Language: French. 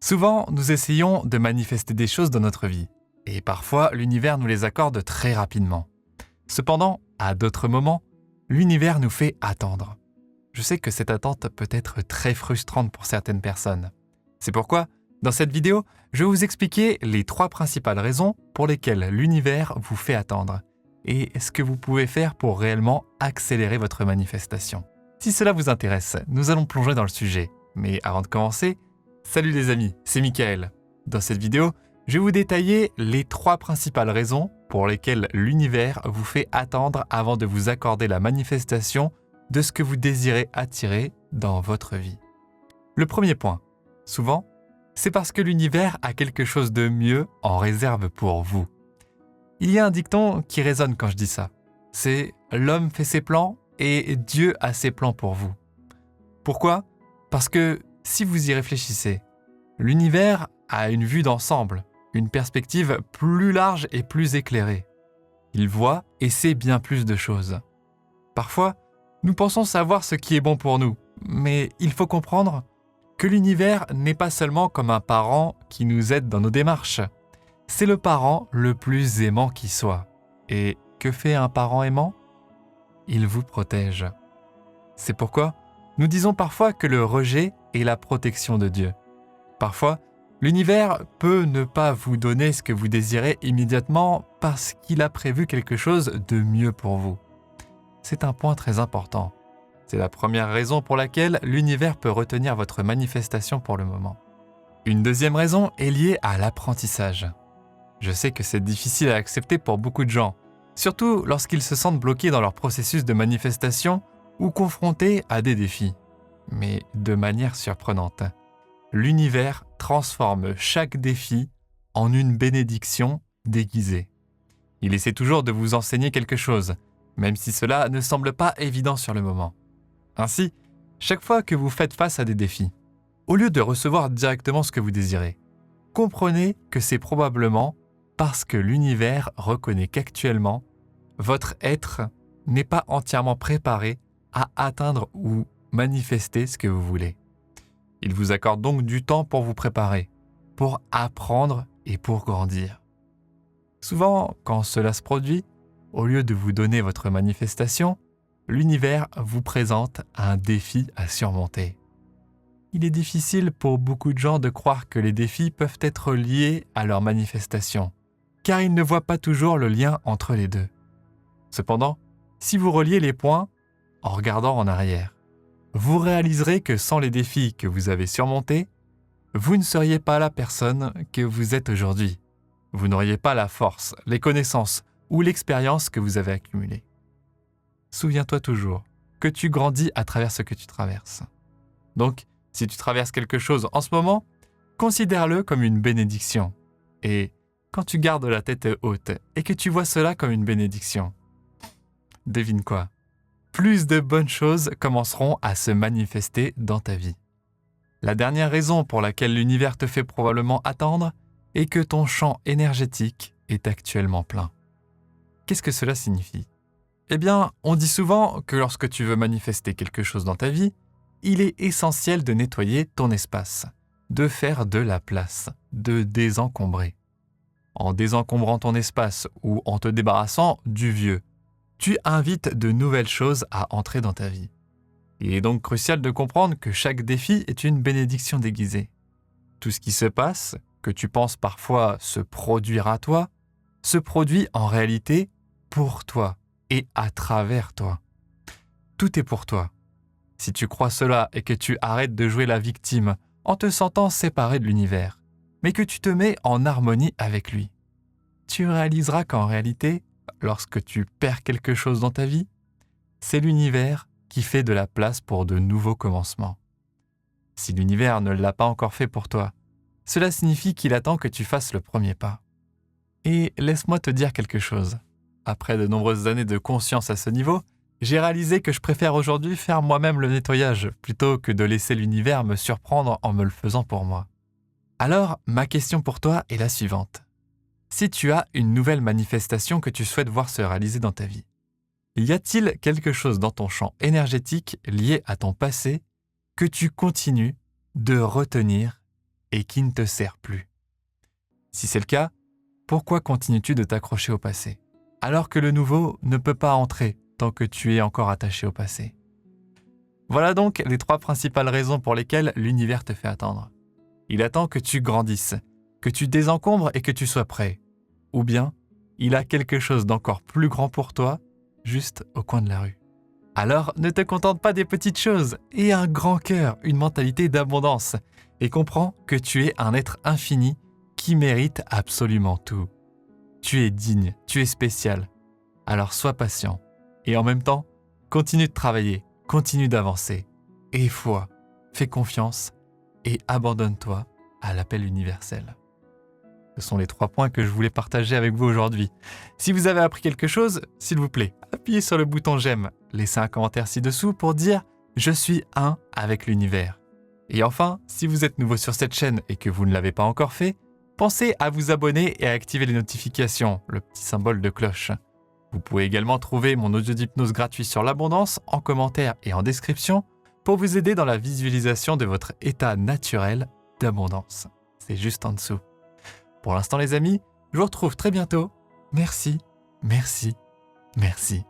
Souvent, nous essayons de manifester des choses dans notre vie, et parfois l'univers nous les accorde très rapidement. Cependant, à d'autres moments, l'univers nous fait attendre. Je sais que cette attente peut être très frustrante pour certaines personnes. C'est pourquoi, dans cette vidéo, je vais vous expliquer les 3 principales raisons pour lesquelles l'univers vous fait attendre, et ce que vous pouvez faire pour réellement accélérer votre manifestation. Si cela vous intéresse, nous allons plonger dans le sujet. Mais avant de commencer, salut les amis, c'est Michael. Dans cette vidéo, je vais vous détailler les 3 principales raisons pour lesquelles l'univers vous fait attendre avant de vous accorder la manifestation de ce que vous désirez attirer dans votre vie. Le premier point, souvent, c'est parce que l'univers a quelque chose de mieux en réserve pour vous. Il y a un dicton qui résonne quand je dis ça. C'est « l'homme fait ses plans et Dieu a ses plans pour vous ». Pourquoi ? Parce que si vous y réfléchissez, l'univers a une vue d'ensemble, une perspective plus large et plus éclairée. Il voit et sait bien plus de choses. Parfois, nous pensons savoir ce qui est bon pour nous, mais il faut comprendre que l'univers n'est pas seulement comme un parent qui nous aide dans nos démarches. C'est le parent le plus aimant qui soit. Et que fait un parent aimant ? Il vous protège. C'est pourquoi nous disons parfois que le rejet est la protection de Dieu. Parfois, l'univers peut ne pas vous donner ce que vous désirez immédiatement parce qu'il a prévu quelque chose de mieux pour vous. C'est un point très important. C'est la première raison pour laquelle l'univers peut retenir votre manifestation pour le moment. Une deuxième raison est liée à l'apprentissage. Je sais que c'est difficile à accepter pour beaucoup de gens, surtout lorsqu'ils se sentent bloqués dans leur processus de manifestation ou confrontés à des défis. Mais de manière surprenante, l'univers transforme chaque défi en une bénédiction déguisée. Il essaie toujours de vous enseigner quelque chose, même si cela ne semble pas évident sur le moment. Ainsi, chaque fois que vous faites face à des défis, au lieu de recevoir directement ce que vous désirez, comprenez que c'est probablement parce que l'univers reconnaît qu'actuellement, votre être n'est pas entièrement préparé à atteindre ou manifester ce que vous voulez. Il vous accorde donc du temps pour vous préparer, pour apprendre et pour grandir. Souvent, quand cela se produit, au lieu de vous donner votre manifestation, l'univers vous présente un défi à surmonter. Il est difficile pour beaucoup de gens de croire que les défis peuvent être liés à leur manifestation, car ils ne voient pas toujours le lien entre les deux. Cependant, si vous reliez les points en regardant en arrière, vous réaliserez que sans les défis que vous avez surmontés, vous ne seriez pas la personne que vous êtes aujourd'hui. Vous n'auriez pas la force, les connaissances ou l'expérience que vous avez accumulées. Souviens-toi toujours que tu grandis à travers ce que tu traverses. Donc, si tu traverses quelque chose en ce moment, considère-le comme une bénédiction. Et quand tu gardes la tête haute et que tu vois cela comme une bénédiction, devine quoi ? Plus de bonnes choses commenceront à se manifester dans ta vie. La dernière raison pour laquelle l'univers te fait probablement attendre est que ton champ énergétique est actuellement plein. Qu'est-ce que cela signifie ? Eh bien, on dit souvent que lorsque tu veux manifester quelque chose dans ta vie, il est essentiel de nettoyer ton espace, de faire de la place, de désencombrer. En désencombrant ton espace ou en te débarrassant du vieux, tu invites de nouvelles choses à entrer dans ta vie. Il est donc crucial de comprendre que chaque défi est une bénédiction déguisée. Tout ce qui se passe, que tu penses parfois se produire à toi, se produit en réalité pour toi et à travers toi. Tout est pour toi. Si tu crois cela et que tu arrêtes de jouer la victime en te sentant séparé de l'univers, mais que tu te mets en harmonie avec lui, tu réaliseras qu'en réalité, lorsque tu perds quelque chose dans ta vie, c'est l'univers qui fait de la place pour de nouveaux commencements. Si l'univers ne l'a pas encore fait pour toi, cela signifie qu'il attend que tu fasses le premier pas. Et laisse-moi te dire quelque chose. Après de nombreuses années de conscience à ce niveau, j'ai réalisé que je préfère aujourd'hui faire moi-même le nettoyage plutôt que de laisser l'univers me surprendre en me le faisant pour moi. Alors, ma question pour toi est la suivante. Si tu as une nouvelle manifestation que tu souhaites voir se réaliser dans ta vie, y a-t-il quelque chose dans ton champ énergétique lié à ton passé que tu continues de retenir et qui ne te sert plus. Si c'est le cas, pourquoi continues-tu de t'accrocher au passé, alors que le nouveau ne peut pas entrer tant que tu es encore attaché au passé? Voilà donc les 3 principales raisons pour lesquelles l'univers te fait attendre. Il attend que tu grandisses, que tu désencombres et que tu sois prêt. Ou bien, il a quelque chose d'encore plus grand pour toi, juste au coin de la rue. Alors, ne te contente pas des petites choses, aie un grand cœur, une mentalité d'abondance, et comprends que tu es un être infini qui mérite absolument tout. Tu es digne, tu es spécial. Alors sois patient, et en même temps, continue de travailler, continue d'avancer. Aie foi, fais confiance, et abandonne-toi à l'appel universel. Ce sont les 3 points que je voulais partager avec vous aujourd'hui. Si vous avez appris quelque chose, s'il vous plaît, appuyez sur le bouton j'aime, laissez un commentaire ci-dessous pour dire « Je suis un avec l'univers ». Et enfin, si vous êtes nouveau sur cette chaîne et que vous ne l'avez pas encore fait, pensez à vous abonner et à activer les notifications, le petit symbole de cloche. Vous pouvez également trouver mon audio d'hypnose gratuit sur l'abondance en commentaire et en description pour vous aider dans la visualisation de votre état naturel d'abondance. C'est juste en dessous. Pour l'instant les amis, je vous retrouve très bientôt. Merci, merci, merci.